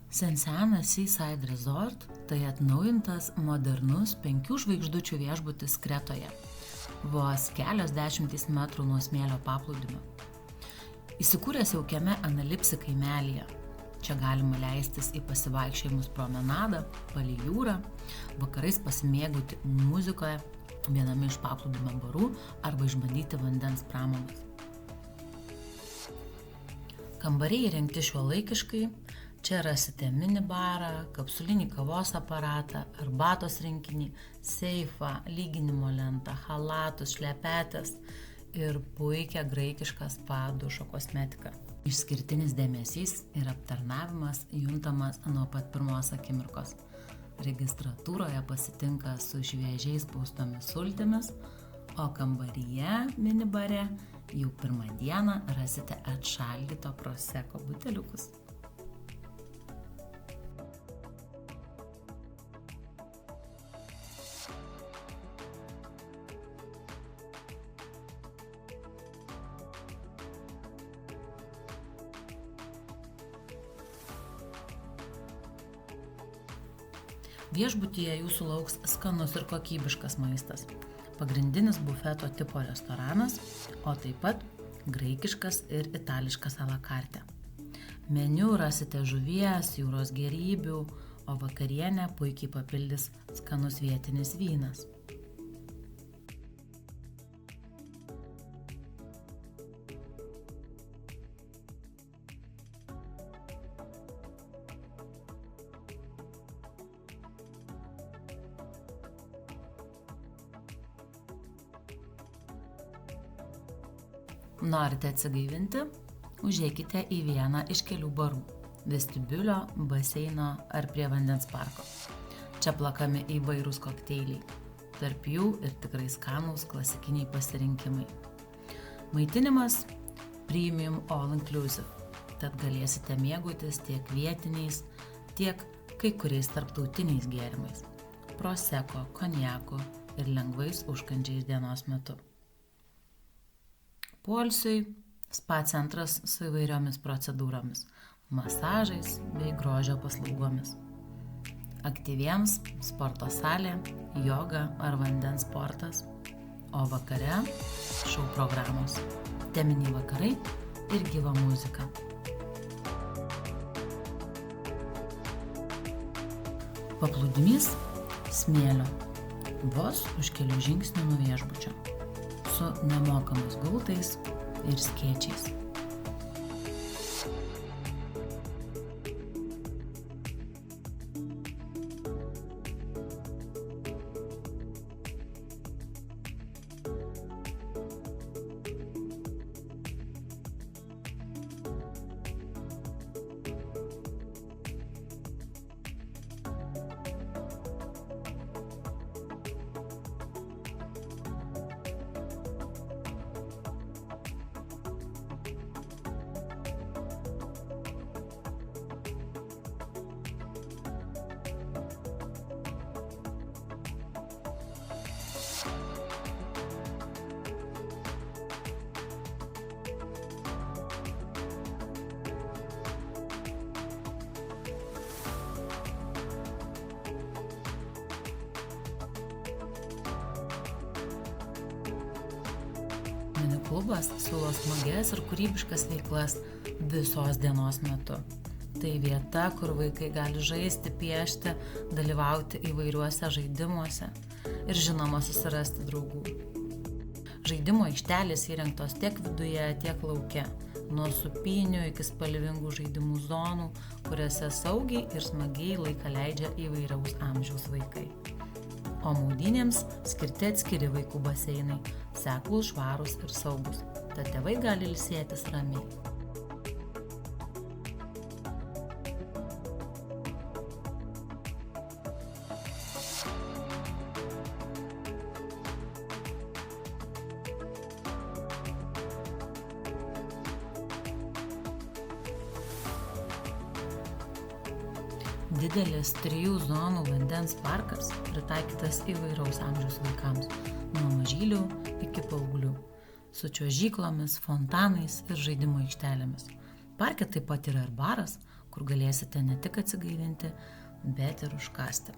Sensenas Seaside Resort tai atnaujintas modernus 5 žvaigždučių viešbutis Kretoje, vos kelios dešimtys metrų nuo smėlio paplūdimio. Įsikūręs jaukiame Analipsi kaimelyje. Čia galima leistis į pasivaikščiojimus promenadą, palei jūrą, vakarais pasimėgauti muzikoje, viename iš paplūdimio barų arba išbandyti vandens pramogas. Kambariai įrengti šiuolaikiškai. Čia rasite minibarą, kapsulinį kavos aparatą, arbatos rinkinį, seifą, lyginimo lentą, chalatus, šlepetės ir puikią graikišką spa dušo kosmetiką. Išskirtinis dėmesys ir aptarnavimas juntamas nuo pat pirmos akimirkos. Registratūroje pasitinka su šviežiai spaustomis sultimis, o kambaryje minibare jau pirmą dieną rasite atšaldyto proseko buteliukus. Viešbutyje jūsų lauks skanus ir kokybiškas maistas, pagrindinis bufeto tipo restoranas, o taip pat graikiškas ir itališkas a la carte. Meniu rasite žuvies, jūros gėrybių, o vakarienę puikiai papildys skanus vietinis vynas. Norite atsigaivinti? Užeikite į vieną iš kelių barų – vestibiulio, baseino ar prie vandens parko. Čia plakami įvairūs kokteiliai, tarp jų ir tikrai skanūs klasikiniai pasirinkimai. Maitinimas – premium all inclusive, tad galėsite mėgautis tiek vietiniais, tiek kai kuriais tarptautiniais gėrimais – proseko, konjaku ir lengvais užkandžiais dienos metu. Poilsiui spa centras su įvairiomis procedūromis, masažais bei grožio paslaugomis. Aktyviems sporto salė, joga ar vandens sportas, o vakare šou programos, teminiai vakarai ir gyva muzika. Paplūdimys smėlio, vos už kelių žingsnių nuo viešbučio, su nemokamais gultais ir skėčiais. Mini klubas siūlo smagias ir kūrybiškas veiklas visos dienos metu. Tai vieta, kur vaikai gali žaisti, piešti, dalyvauti įvairiuose žaidimuose ir žinoma susirasti draugų. Žaidimo aikštelės įrengtos tiek viduje, tiek lauke, nuo supynių iki spalvingų žaidimų zonų, kuriuose saugiai ir smagiai laiką leidžia įvairaus amžiaus vaikai. O maudynėms skirti atskiri vaikų baseinai, seklūs, švarūs ir saugus, tad tėvai gali ilsėtis ramiai. Didelis 3 zonų vandens parkas pritaikytas įvairaus amžiaus vaikams, nuo mažylių iki paauglių, su čiuožyklomis, fontanais ir žaidimo aikštelėmis. Parke taip pat yra ir baras, kur galėsite ne tik atsigaivinti, bet ir užkąsti.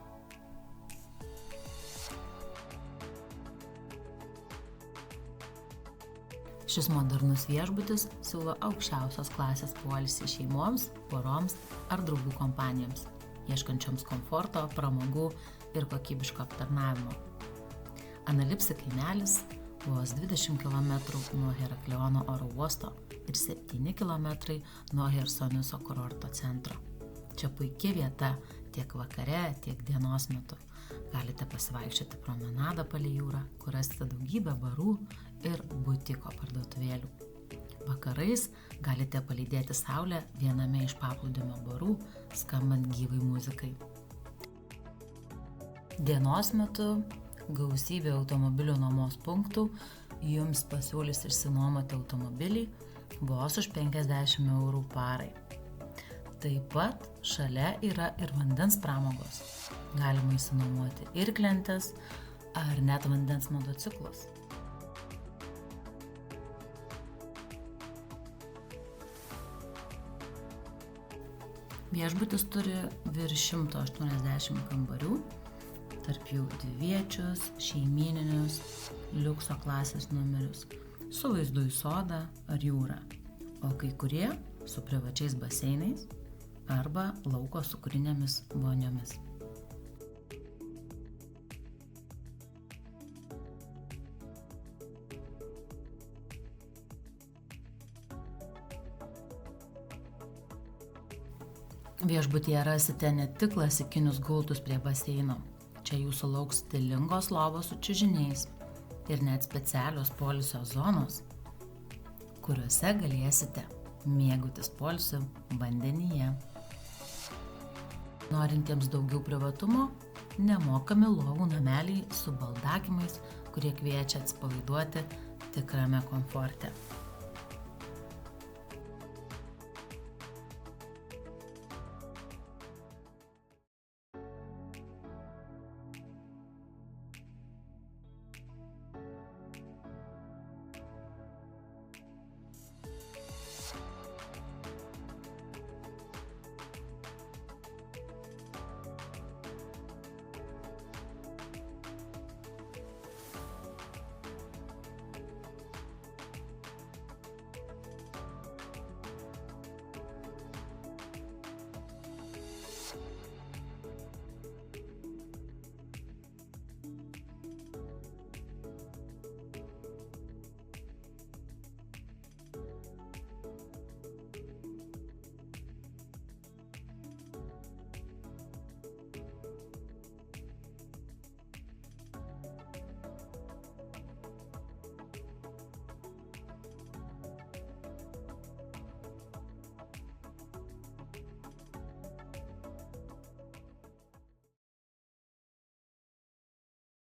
Šis modernus viešbutis siūlo aukščiausios klasės poilsį šeimoms, poroms ar draugų kompanijoms, ieškančioms komforto, pramogų ir kokybiško aptarnavimo. Analipsi kaimelis vos 20 km nuo Herakliono oro uosto ir 7 km nuo Hersoniso kurorto centro. Čia puikia vieta tiek vakare, tiek dienos metu. Galite pasivaikščioti promenadą palei jūrą, kur rasite daugybę barų ir butiko parduotuvėlių. Vakarais galite palydėti saulę viename iš paplūdimio barų, skambant gyvai muzikai. Dienos metu gausybė automobilių nuomos punktų jums pasiūlys išsinuomoti automobilį vos už 50 eurų parai. Taip pat šalia yra ir vandens pramogos. Galima išsinuomoti irklentes ar net vandens motociklus. Viešbutis turi virš 180 kambarių, tarp jų dviviečius, šeimyninius, liukso klasės numerius, su vaizdu į sodą ar jūrą, o kai kurie su privačiais baseinais arba lauko cukrinėmis voniomis. Viešbutyje rasite ne tik klasikinius gultus prie baseino. Čia jūsų lauks stilingos lovos su čiužiniais ir net specialios poilsio zonos, kuriuose galėsite mėgautis poilsiu vandenyje. Norintiems daugiau privatumo, nemokami lovų nameliai su baldakimais, kurie kviečia atsipalaiduoti tikrame komforte.